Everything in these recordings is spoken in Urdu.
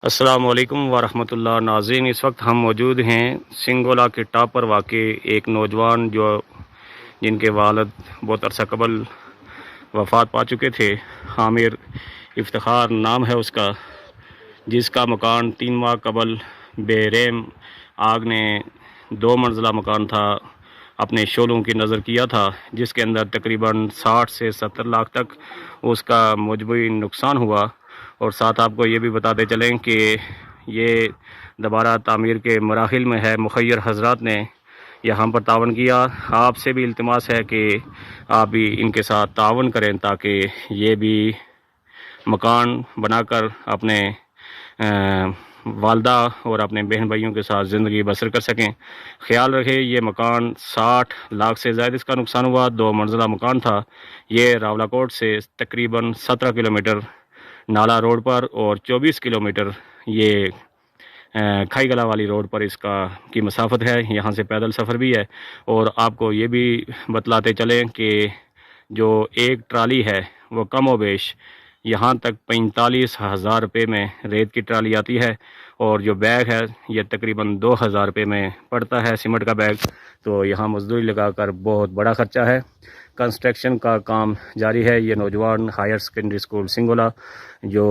السلام علیکم ورحمۃ اللہ ناظرین، اس وقت ہم موجود ہیں سنگولا کے ٹاپ پر واقع ایک نوجوان جن کے والد بہت عرصہ قبل وفات پا چکے تھے۔ عامر افتخار نام ہے اس کا، جس کا مکان 3 ماہ قبل بے رحم آگ نے 2 منزلہ مکان تھا اپنے شعلوں کی نظر کیا تھا، جس کے اندر تقریباً 60 سے 70 لاکھ تک اس کا مجموعی نقصان ہوا۔ اور ساتھ آپ کو یہ بھی بتاتے چلیں کہ یہ دوبارہ تعمیر کے مراحل میں ہے۔ مخیر حضرات نے یہاں پر تعاون کیا، آپ سے بھی التماس ہے کہ آپ بھی ان کے ساتھ تعاون کریں تاکہ یہ بھی مکان بنا کر اپنے والدہ اور اپنے بہن بھائیوں کے ساتھ زندگی بسر کر سکیں۔ خیال رکھے یہ مکان 60 لاکھ سے زائد اس کا نقصان ہوا، 2 منزلہ مکان تھا۔ یہ راولاکوٹ سے تقریباً 17 کلومیٹر نالا روڈ پر اور 24 کلومیٹر یہ کھائی گلا والی روڈ پر اس کی مسافت ہے۔ یہاں سے پیدل سفر بھی ہے۔ اور آپ کو یہ بھی بتلاتے چلیں کہ جو ایک ٹرالی ہے وہ کم و بیش یہاں تک 45,000 روپے میں ریت کی ٹرالی آتی ہے، اور جو بیگ ہے یہ تقریباً 2,000 روپے میں پڑتا ہے سیمنٹ کا بیگ۔ تو یہاں مزدوری لگا کر بہت بڑا خرچہ ہے۔ کنسٹرکشن کا کام جاری ہے۔ یہ نوجوان ہائر سیکنڈری اسکول سنگولا جو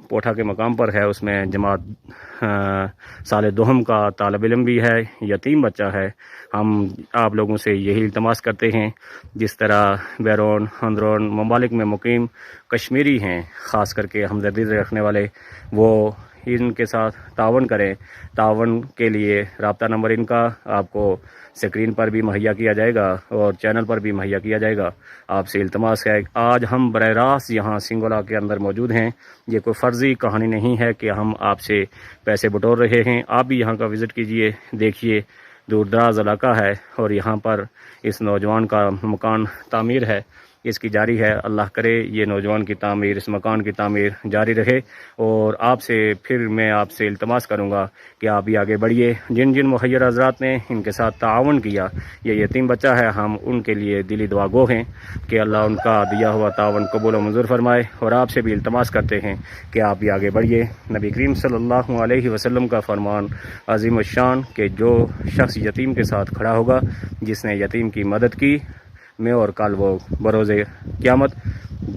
پوٹھا کے مقام پر ہے، اس میں جماعت سال دوم کا طالب علم بھی ہے، یتیم بچہ ہے۔ ہم آپ لوگوں سے یہی التماس کرتے ہیں، جس طرح بیرون اندرون ممالک میں مقیم کشمیری ہیں، خاص کر کے ہمدردی رکھنے والے، وہ ان کے ساتھ تعاون کریں۔ تعاون کے لیے رابطہ نمبر ان کا آپ کو سکرین پر بھی مہیا کیا جائے گا اور چینل پر بھی مہیا کیا جائے گا۔ آپ سے التماس ہے، آج ہم براہ راست یہاں سنگولا کے اندر موجود ہیں۔ یہ کوئی فرضی کہانی نہیں ہے کہ ہم آپ سے پیسے بٹور رہے ہیں۔ آپ بھی یہاں کا وزٹ کیجئے، دیکھیے، دور دراز علاقہ ہے اور یہاں پر اس نوجوان کا مکان تعمیر ہے، اس کی جاری ہے۔ اللہ کرے یہ نوجوان کی تعمیر، اس مکان کی تعمیر جاری رہے۔ اور میں آپ سے التماس کروں گا کہ آپ بھی آگے بڑھیے۔ جن مخیر حضرات نے ان کے ساتھ تعاون کیا، یہ یتیم بچہ ہے، ہم ان کے لیے دلی دعا گو ہیں کہ اللہ ان کا دیا ہوا تعاون قبول و منظور فرمائے۔ اور آپ سے بھی التماس کرتے ہیں کہ آپ بھی آگے بڑھیے۔ نبی کریم صلی اللہ علیہ وسلم کا فرمان عظیم الشان کہ جو شخص یتیم کے ساتھ کھڑا ہوگا، جس نے یتیم کی مدد کی، میں اور کل وہ بروز قیامت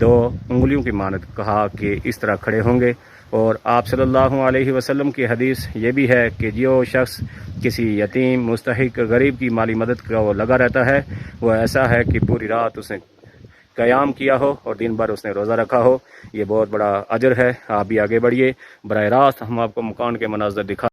2 انگلیوں کی مانند کہا کہ اس طرح کھڑے ہوں گے۔ اور آپ صلی اللہ علیہ وسلم کی حدیث یہ بھی ہے کہ جو شخص کسی یتیم مستحق غریب کی مالی مدد کا وہ لگا رہتا ہے، وہ ایسا ہے کہ پوری رات اس نے قیام کیا ہو اور دن بھر اس نے روزہ رکھا ہو۔ یہ بہت بڑا اجر ہے۔ آپ بھی آگے بڑھیے۔ براہ راست ہم آپ کو مکان کے مناظر دکھا